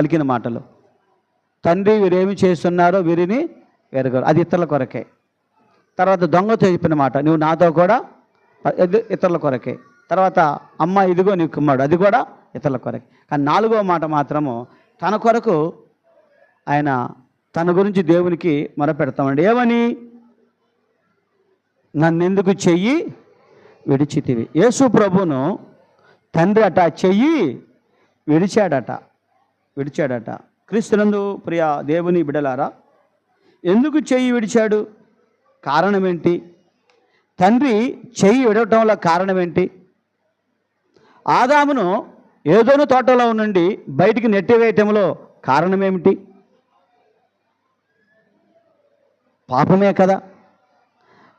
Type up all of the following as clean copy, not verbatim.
పలికిన మాటలు. తండ్రి వీరేమి చేస్తున్నారో వీరిని ఎరగరు, అది ఇతరుల కొరకే. తర్వాత దొంగతో చెప్పిన మాట, నువ్వు నాతో కూడా ఇతరుల కొరకే. తర్వాత అమ్మ ఇదిగో నీ కుమ్మాడు, అది కూడా ఇతరుల కొరకే. కానీ 4వ మాట మాత్రము తన కొరకు ఆయన తన గురించి దేవునికి మొరపెడతామండి. ఏమని? నన్నెందుకు చెయ్యి విడిచితివి. యేసు ప్రభును తండ్రి అట చెయ్యి విడిచాడట. క్రీస్తునందు ప్రియ దేవుని బిడలారా, ఎందుకు చెయ్యి విడిచాడు? కారణం ఏంటి? తండ్రి చెయ్యి విడవటం వల్ల కారణం ఏంటి? ఆదామును ఏదోను తోటలో నుండి బయటికి నెట్టివేయటంలో కారణం ఏమిటి? పాపమే కదా.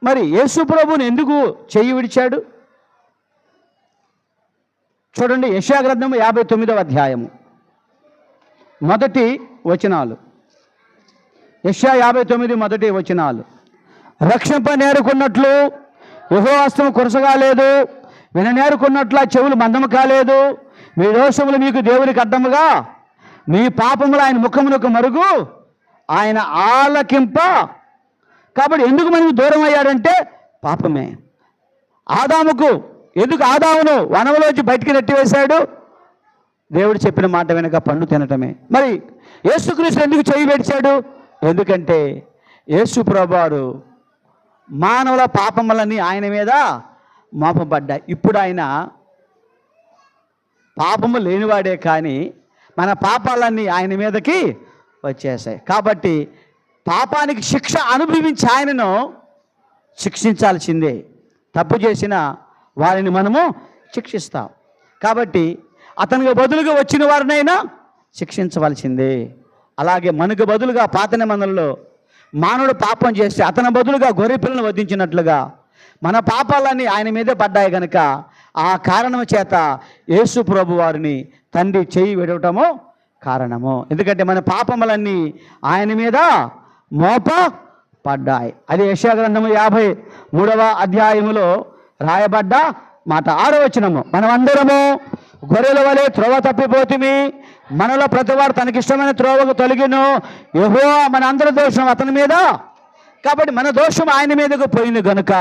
మరి యేసు ప్రభువుని ఎందుకు చెయ్యి విడిచాడు? చూడండి, యెషయా గ్రంథము 59వ అధ్యాయము మొదటి వచనాలు. యెషయా 59 మొదటి వచనాలు. రక్షింప నేరుకున్నట్లు యెహోవా హస్తము కురసగాలేదు, విననేరుకున్నట్లు ఆ చెవులు మందము కాలేదు. మీ దోషములు మీకు దేవునికి అడ్డముగా, మీ పాపములు ఆయన ముఖమునకు మరుగు, ఆయన ఆలకింప. కాబట్టి ఎందుకు మనకు దూరం అయ్యాడంటే పాపమే. ఎందుకు ఆదామును వనములోంచి బయటికి నెట్టివేశాడు? దేవుడు చెప్పిన మాట వెనక పండు తినటమే. మరి యేసుక్రీస్తు ఎందుకు చెయ్యి విడిచాడు? ఎందుకంటే యేసు ప్రభువారు మానవుల పాపములన్నీ ఆయన మీద మోపబడ్డాయి. ఇప్పుడు ఆయన పాపము లేనివాడే, కానీ మన పాపాలన్నీ ఆయన మీదకి వచ్చేసాయి. కాబట్టి పాపానికి శిక్ష అనుభవించి ఆయనను శిక్షించాల్సిందే. తప్పు చేసిన వారిని మనము శిక్షిస్తాం. కాబట్టి అతనికి బదులుగా వచ్చిన వారినైనా శిక్షించవలసిందే. అలాగే మనకు బదులుగా పాత నిబంధనలో మానవుడు పాపం చేస్తే అతని బదులుగా గొర్రె పిల్లను వధించినట్లుగా మన పాపాలన్నీ ఆయన మీదే పడ్డాయి కనుక ఆ కారణం చేత యేసు ప్రభు వారిని తండ్రి చెయ్యి విడవటము కారణము. ఎందుకంటే మన పాపములన్నీ ఆయన మీద మోపబడ్డాయి. అది యెషయా గ్రంథము 53వ అధ్యాయములో రాయబడ్డ మాట. 6వ వచనము, మనమందరము గొర్రెల వలె త్రోవ తప్పిపోతిమి, మనలో ప్రతివాడు తనకిష్టమైన త్రోవకు తొలగిను, యెహోవా మన అందరి దోషం అతని మీద. కాబట్టి మన దోషం ఆయన మీదకు పోయింది కనుక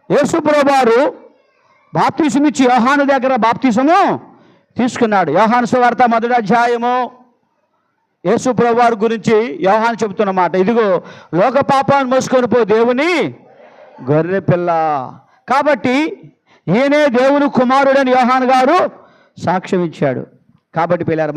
యేసు ప్రభువారు బాప్తిసం ఇచ్చి యోహాను దగ్గర బాప్తిసము తీసుకున్నాడు. యోహాను సువార్త 1వ అధ్యాయము యేసు ప్రభువారి గురించి యోహాను చెబుతున్న మాట, ఇదిగో లోక పాపాన్ని మోసుకొని పో దేవుని గొర్రె పిల్ల. కాబట్టి ఈయనే దేవుని కుమారుడని యోహాను గారు సాక్ష్యం ఇచ్చాడు. కాబట్టి పిల్లారు,